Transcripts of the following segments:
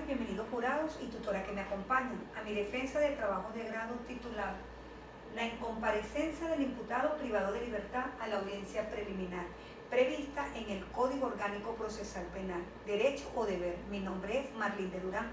tardes, bienvenidos jurados y tutora que me acompañan a mi defensa del trabajo de grado titulado La incomparecencia del imputado privado de libertad a la audiencia preliminar, prevista en el Código Orgánico Procesal Penal, Derecho o Deber. Mi nombre es Marlinde Durán.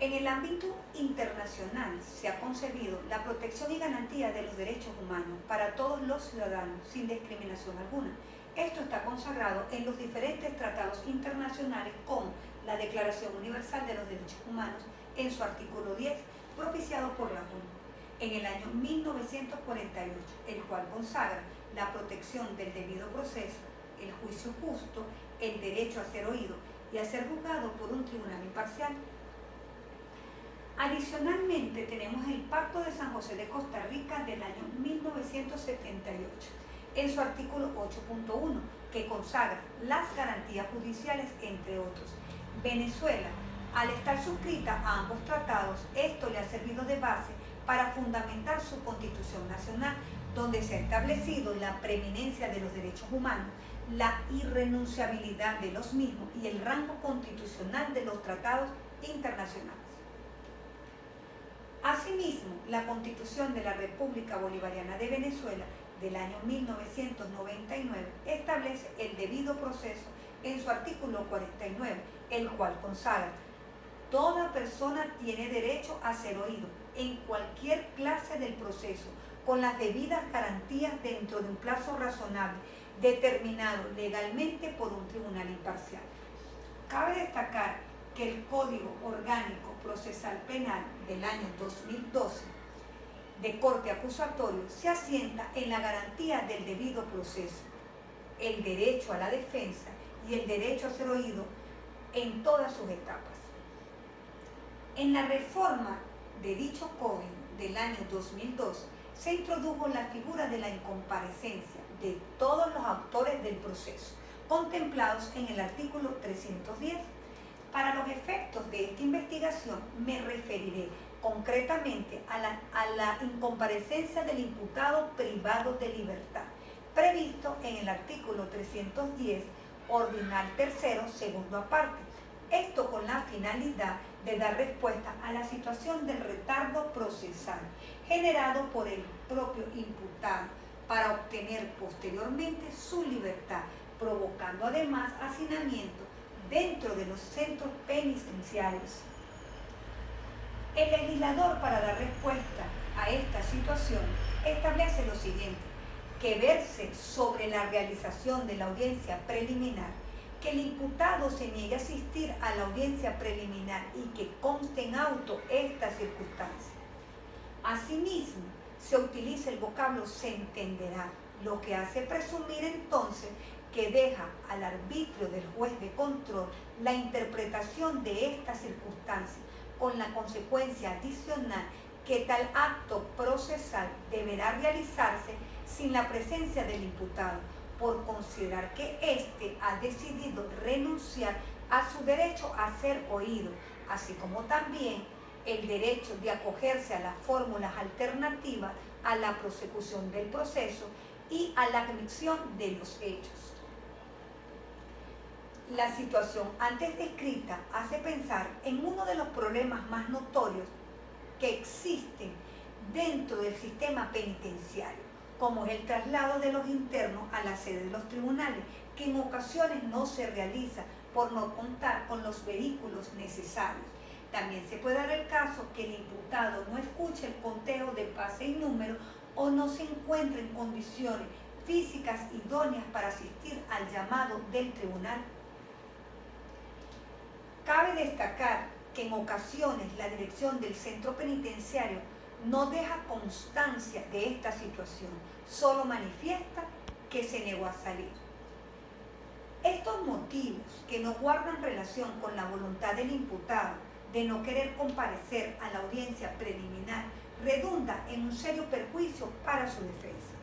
En el ámbito internacional se ha concebido la protección y garantía de los derechos humanos para todos los ciudadanos sin discriminación alguna. Esto está consagrado en los diferentes tratados internacionales como la Declaración Universal de los Derechos Humanos en su artículo 10, propiciado por la ONU en el año 1948, el cual consagra la protección del debido proceso, el juicio justo, el derecho a ser oído y a ser juzgado por un tribunal imparcial. Adicionalmente, tenemos el Pacto de San José de Costa Rica del año 1978, en su artículo 8.1, que consagra las garantías judiciales, entre otros. Venezuela, al estar suscrita a ambos tratados, esto le ha servido de base para fundamentar su Constitución Nacional, donde se ha establecido la preeminencia de los derechos humanos, la irrenunciabilidad de los mismos y el rango constitucional de los tratados internacionales. Asimismo, la Constitución de la República Bolivariana de Venezuela del año 1999 establece el debido proceso en su artículo 49, el cual consagra: toda persona tiene derecho a ser oído en cualquier clase del proceso, con las debidas garantías dentro de un plazo razonable, determinado legalmente por un tribunal imparcial. Cabe destacar que el Código Orgánico Procesal Penal del año 2012 de corte acusatorio se asienta en la garantía del debido proceso, el derecho a la defensa y el derecho a ser oído en todas sus etapas. En la reforma de dicho código del año 2012 se introdujo la figura de la incomparecencia de todos los actores del proceso, contemplados en el artículo 310. Para los efectos de esta investigación me referiré concretamente a la incomparecencia del imputado privado de libertad, previsto en el artículo 310, ordinal tercero, segundo aparte. Esto con la finalidad de dar respuesta a la situación del retardo procesal generado por el propio imputado para obtener posteriormente su libertad, provocando además hacinamiento dentro de los centros penitenciarios. El legislador, para dar respuesta a esta situación, establece lo siguiente: que verse sobre la realización de la audiencia preliminar, que el imputado se niegue a asistir a la audiencia preliminar y que conste en auto esta circunstancia. Asimismo, se utiliza el vocablo "se entenderá", lo que hace presumir entonces que deja al arbitrio del juez de control la interpretación de esta circunstancia, con la consecuencia adicional que tal acto procesal deberá realizarse sin la presencia del imputado, por considerar que éste ha decidido renunciar a su derecho a ser oído, así como también el derecho de acogerse a las fórmulas alternativas a la prosecución del proceso y a la admisión de los hechos. La situación antes descrita hace pensar en uno de los problemas más notorios que existen dentro del sistema penitenciario, como es el traslado de los internos a la sede de los tribunales, que en ocasiones no se realiza por no contar con los vehículos necesarios. También se puede dar el caso que el imputado no escuche el conteo de pase y número o no se encuentre en condiciones físicas idóneas para asistir al llamado del tribunal. Cabe destacar que en ocasiones la dirección del centro penitenciario no deja constancia de esta situación, solo manifiesta que se negó a salir. Estos motivos, que no guardan relación con la voluntad del imputado de no querer comparecer a la audiencia preliminar, redunda en un serio perjuicio para su defensa.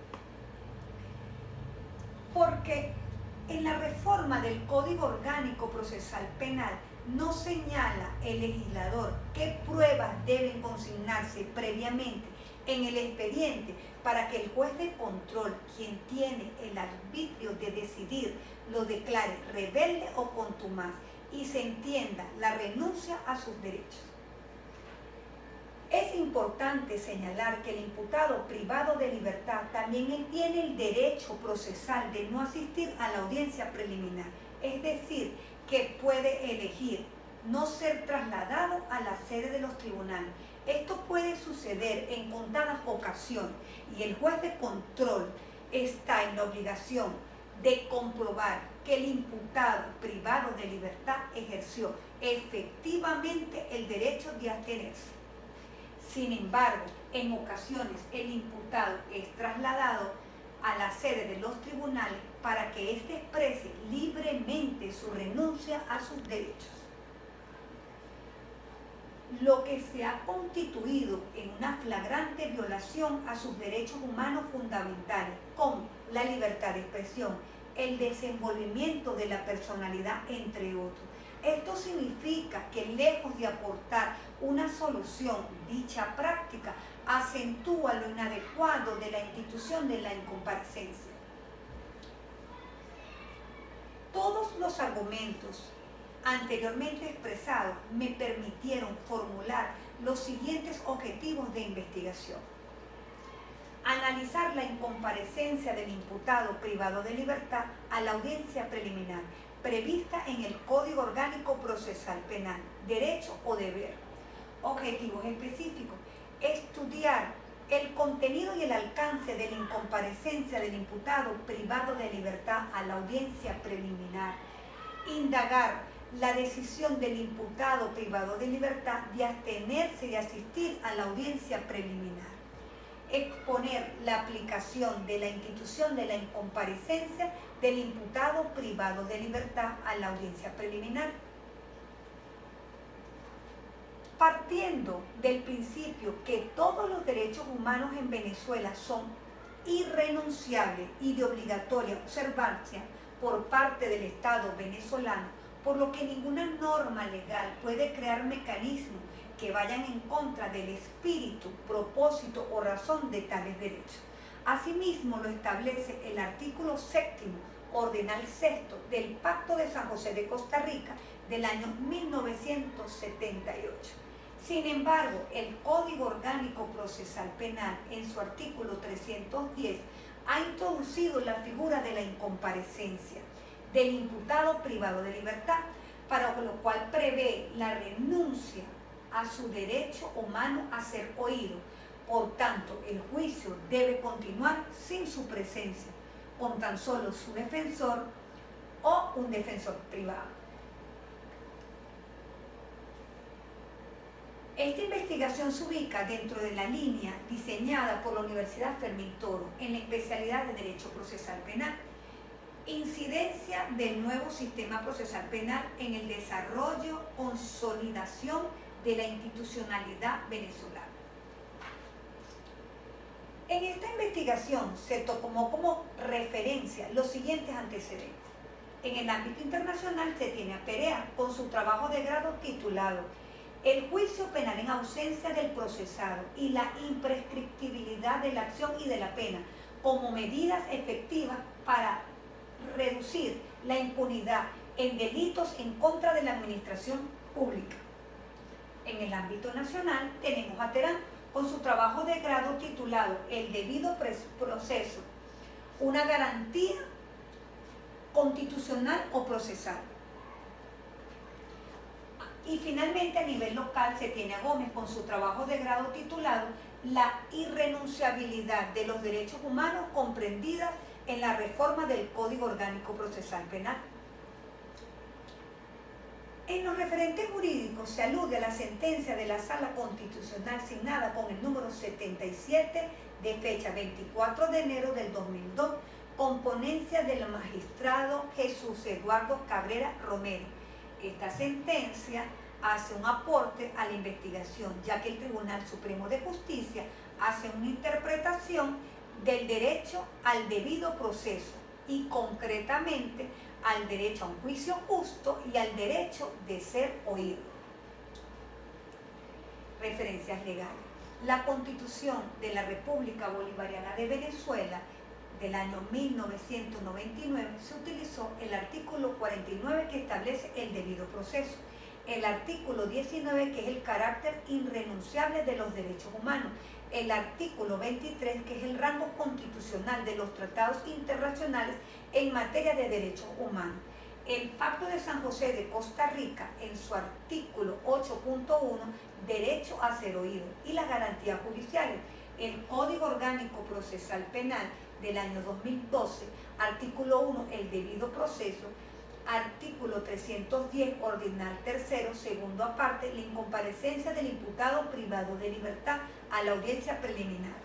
Porque en la reforma del Código Orgánico Procesal Penal no señala el legislador qué pruebas deben consignarse previamente en el expediente para que el juez de control, quien tiene el arbitrio de decidir, lo declare rebelde o contumaz y se entienda la renuncia a sus derechos. Es importante señalar que el imputado privado de libertad también tiene el derecho procesal de no asistir a la audiencia preliminar, es decir, que puede elegir no ser trasladado a la sede de los tribunales. Esto puede suceder en contadas ocasiones y el juez de control está en la obligación de comprobar que el imputado privado de libertad ejerció efectivamente el derecho de abstenerse. Sin embargo, en ocasiones el imputado es trasladado a la sede de los tribunales para que éste exprese libremente su renuncia a sus derechos. Lo que se ha constituido en una flagrante violación a sus derechos humanos fundamentales, como la libertad de expresión, el desenvolvimiento de la personalidad, entre otros. Esto significa que lejos de aportar una solución, dicha práctica acentúa lo inadecuado de la institución de la incomparecencia. Todos los argumentos anteriormente expresados me permitieron formular los siguientes objetivos de investigación. Analizar la incomparecencia del imputado privado de libertad a la audiencia preliminar prevista en el Código Orgánico Procesal Penal, derecho o deber. Objetivos específicos: estudiar el contenido y el alcance de la incomparecencia del imputado privado de libertad a la audiencia preliminar, indagar la decisión del imputado privado de libertad de abstenerse de asistir a la audiencia preliminar, exponer la aplicación de la institución de la incomparecencia del imputado privado de libertad a la audiencia preliminar. Partiendo del principio que todos los derechos humanos en Venezuela son irrenunciables y de obligatoria observancia por parte del Estado venezolano, por lo que ninguna norma legal puede crear mecanismos que vayan en contra del espíritu, propósito o razón de tales derechos. Asimismo, lo establece el artículo 7º, ordenal 6º del Pacto de San José de Costa Rica del año 1978. Sin embargo, el Código Orgánico Procesal Penal, en su artículo 310, ha introducido la figura de la incomparecencia del imputado privado de libertad, para lo cual prevé la renuncia a su derecho humano a ser oído. Por tanto, el juicio debe continuar sin su presencia, con tan solo su defensor o un defensor privado. Esta investigación se ubica dentro de la línea diseñada por la Universidad Fermín Toro en la especialidad de Derecho Procesal Penal. Incidencia del nuevo sistema procesal penal en el desarrollo, consolidación de la institucionalidad venezolana. En esta investigación se tomó como referencia los siguientes antecedentes. En el ámbito internacional se tiene a Perea con su trabajo de grado titulado El juicio penal en ausencia del procesado y la imprescriptibilidad de la acción y de la pena como medidas efectivas para reducir la impunidad en delitos en contra de la administración pública. En el ámbito nacional tenemos a Terán con su trabajo de grado titulado El debido proceso, una garantía constitucional o procesal. Y finalmente a nivel local se tiene a Gómez con su trabajo de grado titulado La irrenunciabilidad de los derechos humanos comprendidas en la reforma del Código Orgánico Procesal Penal. En los referentes jurídicos se alude a la sentencia de la Sala Constitucional signada con el número 77 de fecha 24 de enero del 2002, con ponencia del magistrado Jesús Eduardo Cabrera Romero. Esta sentencia hace un aporte a la investigación, ya que el Tribunal Supremo de Justicia hace una interpretación del derecho al debido proceso y concretamente al derecho a un juicio justo y al derecho de ser oído. Referencias legales. La Constitución de la República Bolivariana de Venezuela del año 1999 se utilizó el artículo 49 que establece el debido proceso, el artículo 19 que es el carácter irrenunciable de los derechos humanos, el artículo 23 que es el rango constitucional de los tratados internacionales en materia de derechos humanos. El Pacto de San José de Costa Rica, en su artículo 8.1, derecho a ser oído, y las garantías judiciales. El Código Orgánico Procesal Penal del año 2012, artículo 1, el debido proceso, artículo 310, ordinal tercero, segundo aparte, la incomparecencia del imputado privado de libertad a la audiencia preliminar.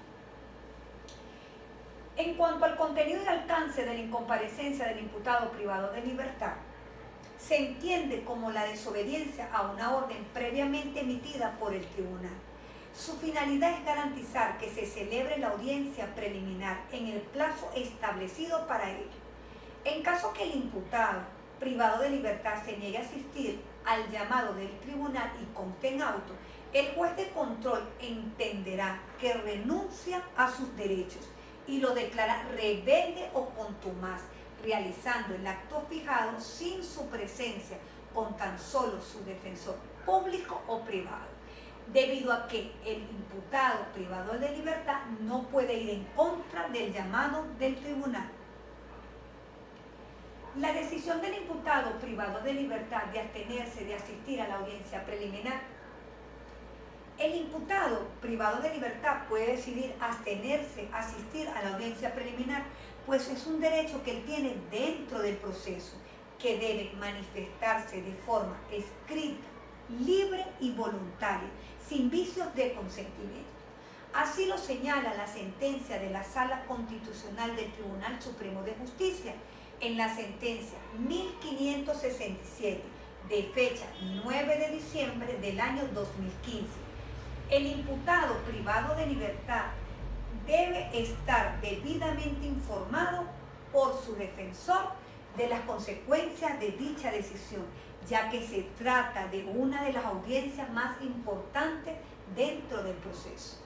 En cuanto al contenido y alcance de la incomparecencia del imputado privado de libertad, se entiende como la desobediencia a una orden previamente emitida por el tribunal. Su finalidad es garantizar que se celebre la audiencia preliminar en el plazo establecido para ello. En caso que el imputado privado de libertad se niegue a asistir al llamado del tribunal y conste en auto, el juez de control entenderá que renuncia a sus derechos y lo declara rebelde o contumaz, realizando el acto fijado sin su presencia, con tan solo su defensor público o privado, debido a que el imputado privado de libertad no puede ir en contra del llamado del tribunal. La decisión del imputado privado de libertad de abstenerse de asistir a la audiencia preliminar. El imputado privado de libertad puede decidir abstenerse, asistir a la audiencia preliminar, pues es un derecho que él tiene dentro del proceso, que debe manifestarse de forma escrita, libre y voluntaria, sin vicios de consentimiento. Así lo señala la sentencia de la Sala Constitucional del Tribunal Supremo de Justicia, en la sentencia 1567, de fecha 9 de diciembre del año 2015. El imputado privado de libertad debe estar debidamente informado por su defensor de las consecuencias de dicha decisión, ya que se trata de una de las audiencias más importantes dentro del proceso.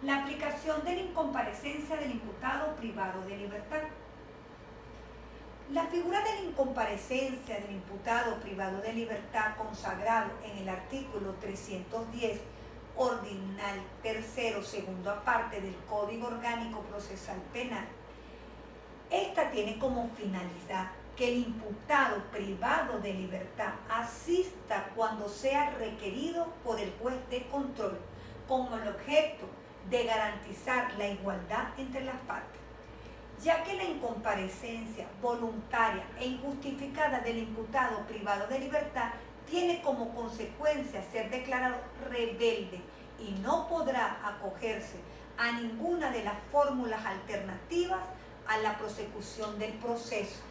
La aplicación de la incomparecencia del imputado privado de libertad. La figura de la incomparecencia del imputado privado de libertad, consagrado en el artículo 310, ordinal tercero, segundo aparte del Código Orgánico Procesal Penal, esta tiene como finalidad que el imputado privado de libertad asista cuando sea requerido por el juez de control, con el objeto de garantizar la igualdad entre las partes, ya que la incomparecencia voluntaria e injustificada del imputado privado de libertad tiene como consecuencia ser declarado rebelde y no podrá acogerse a ninguna de las fórmulas alternativas a la prosecución del proceso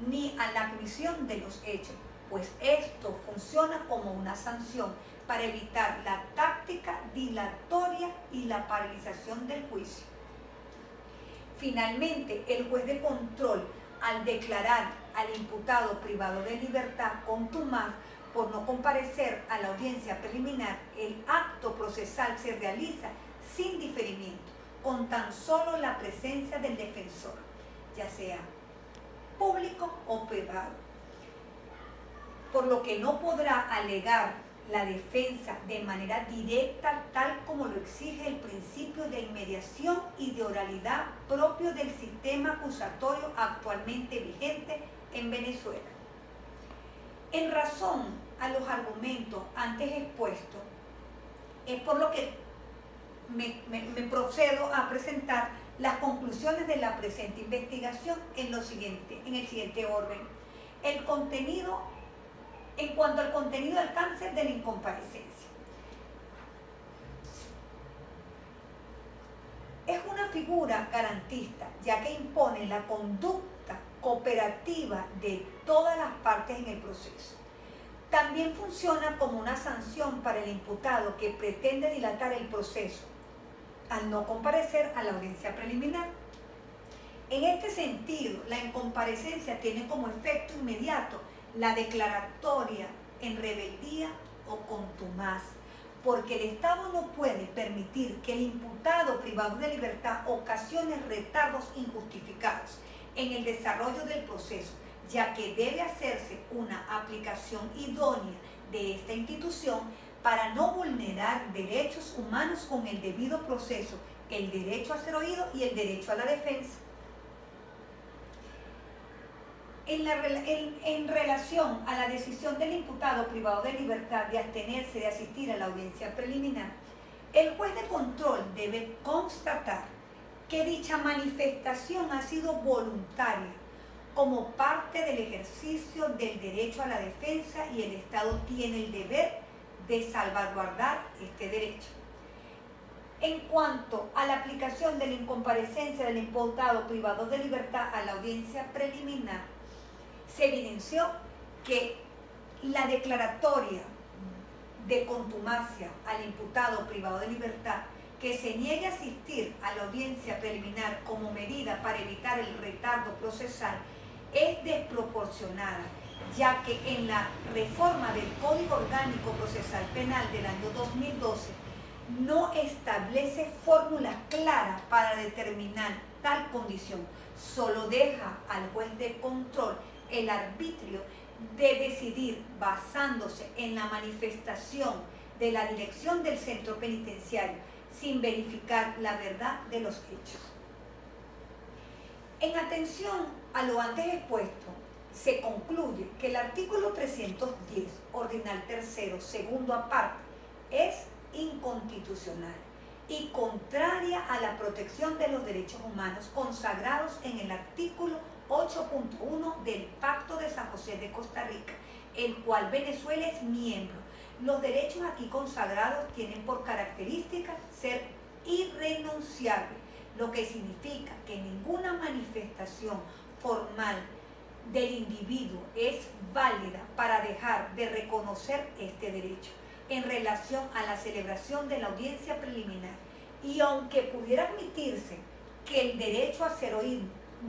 ni a la admisión de los hechos, pues esto funciona como una sanción para evitar la táctica dilatoria y la paralización del juicio. Finalmente, el juez de control, al declarar al imputado privado de libertad contumaz por no comparecer a la audiencia preliminar, el acto procesal se realiza sin diferimiento, con tan solo la presencia del defensor, ya sea público o privado, por lo que no podrá alegar la defensa de manera directa, tal como lo exige el principio de inmediación y de oralidad propio del sistema acusatorio actualmente vigente en Venezuela. En razón a los argumentos antes expuestos, es por lo que me procedo a presentar las conclusiones de la presente investigación en el siguiente orden. En cuanto al contenido y alcance de la incomparecencia. Es una figura garantista, ya que impone la conducta cooperativa de todas las partes en el proceso. También funciona como una sanción para el imputado que pretende dilatar el proceso al no comparecer a la audiencia preliminar. En este sentido, la incomparecencia tiene como efecto inmediato la declaratoria en rebeldía o contumaz, porque el Estado no puede permitir que el imputado privado de libertad ocasione retardos injustificados en el desarrollo del proceso, ya que debe hacerse una aplicación idónea de esta institución para no vulnerar derechos humanos con el debido proceso, el derecho a ser oído y el derecho a la defensa. En relación a la decisión del imputado privado de libertad de abstenerse de asistir a la audiencia preliminar, el juez de control debe constatar que dicha manifestación ha sido voluntaria como parte del ejercicio del derecho a la defensa y el Estado tiene el deber de salvaguardar este derecho. En cuanto a la aplicación de la incomparecencia del imputado privado de libertad a la audiencia preliminar, se evidenció que la declaratoria de contumacia al imputado privado de libertad que se niegue a asistir a la audiencia preliminar como medida para evitar el retardo procesal es desproporcionada, ya que en la reforma del Código Orgánico Procesal Penal del año 2012 no establece fórmulas claras para determinar tal condición, solo deja al juez de control el arbitrio de decidir basándose en la manifestación de la dirección del centro penitenciario sin verificar la verdad de los hechos. En atención a lo antes expuesto, se concluye que el artículo 310, ordinal tercero, segundo aparte, es inconstitucional y contraria a la protección de los derechos humanos consagrados en el artículo 8.1 del Pacto de San José de Costa Rica, el cual Venezuela es miembro. Los derechos aquí consagrados tienen por característica ser irrenunciables, lo que significa que ninguna manifestación formal del individuo es válida para dejar de reconocer este derecho en relación a la celebración de la audiencia preliminar. Y aunque pudiera admitirse que el derecho a ser oído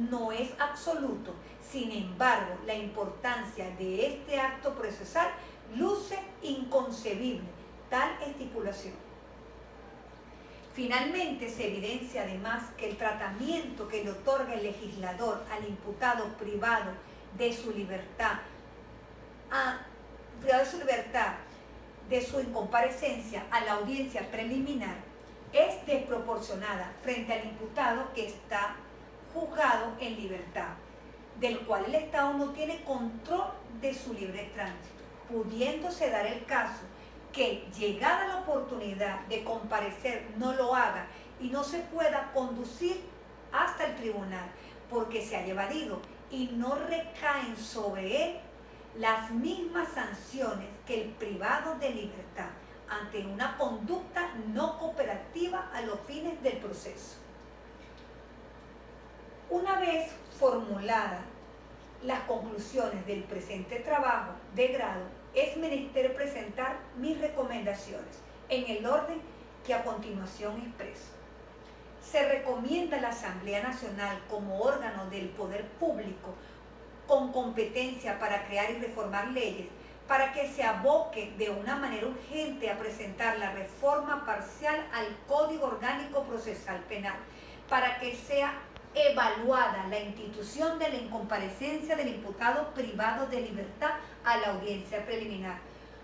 no es absoluto, sin embargo, la importancia de este acto procesal luce inconcebible tal estipulación. Finalmente, se evidencia además que el tratamiento que le otorga el legislador al imputado privado de su libertad, de su incomparecencia a la audiencia preliminar, es desproporcionada frente al imputado que está juzgado en libertad, del cual el Estado no tiene control de su libre tránsito, pudiéndose dar el caso que, llegada la oportunidad de comparecer, no lo haga y no se pueda conducir hasta el tribunal porque se haya evadido y no recaen sobre él las mismas sanciones que el privado de libertad ante una conducta no cooperativa a los fines del proceso. Una vez formuladas las conclusiones del presente trabajo de grado, es menester presentar mis recomendaciones en el orden que a continuación expreso. Se recomienda a la Asamblea Nacional como órgano del poder público con competencia para crear y reformar leyes, para que se aboque de una manera urgente a presentar la reforma parcial al Código Orgánico Procesal Penal, para que sea evaluada la institución de la incomparecencia del imputado privado de libertad a la audiencia preliminar,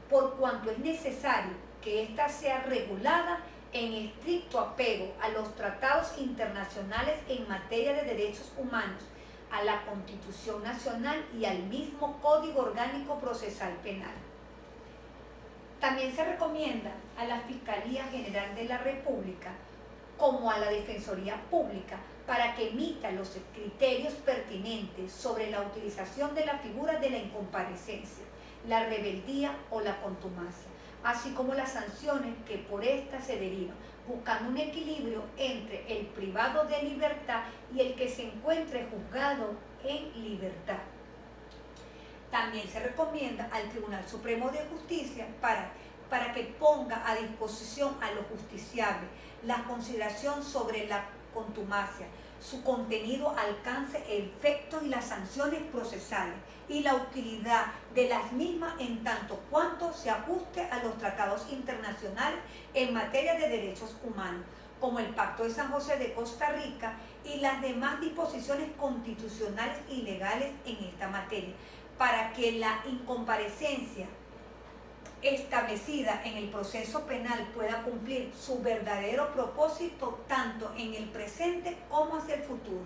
por cuanto es necesario que ésta sea regulada en estricto apego a los tratados internacionales en materia de derechos humanos, a la Constitución Nacional y al mismo Código Orgánico Procesal Penal. También se recomienda a la Fiscalía General de la República como a la Defensoría Pública para que emita los criterios pertinentes sobre la utilización de la figura de la incomparecencia, la rebeldía o la contumacia, así como las sanciones que por esta se derivan, buscando un equilibrio entre el privado de libertad y el que se encuentre juzgado en libertad. También se recomienda al Tribunal Supremo de Justicia para que ponga a disposición a los justiciables la consideración sobre la contumacia, su contenido, alcance, efectos y las sanciones procesales y la utilidad de las mismas en tanto cuanto se ajuste a los tratados internacionales en materia de derechos humanos, como el Pacto de San José de Costa Rica y las demás disposiciones constitucionales y legales en esta materia, para que la incomparecencia establecida en el proceso penal pueda cumplir su verdadero propósito tanto en el presente como hacia el futuro.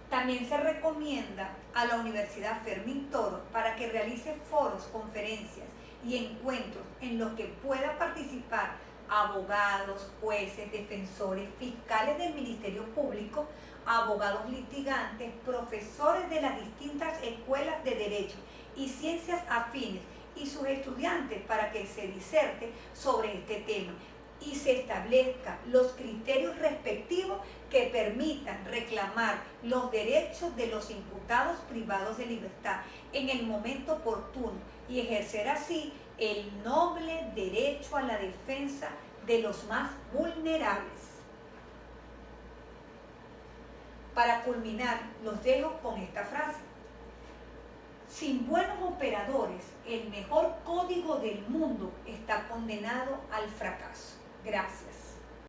También se recomienda a la Universidad Fermín Toro para que realice foros, conferencias y encuentros en los que pueda participar abogados, jueces, defensores, fiscales del Ministerio Público, abogados litigantes, profesores de las distintas escuelas de Derecho y Ciencias Afines y sus estudiantes para que se diserte sobre este tema y se establezcan los criterios respectivos que permitan reclamar los derechos de los imputados privados de libertad en el momento oportuno y ejercer así el noble derecho a la defensa de los más vulnerables. Para culminar, los dejo con esta frase. Sin buenos operadores, el mejor código del mundo está condenado al fracaso. Gracias.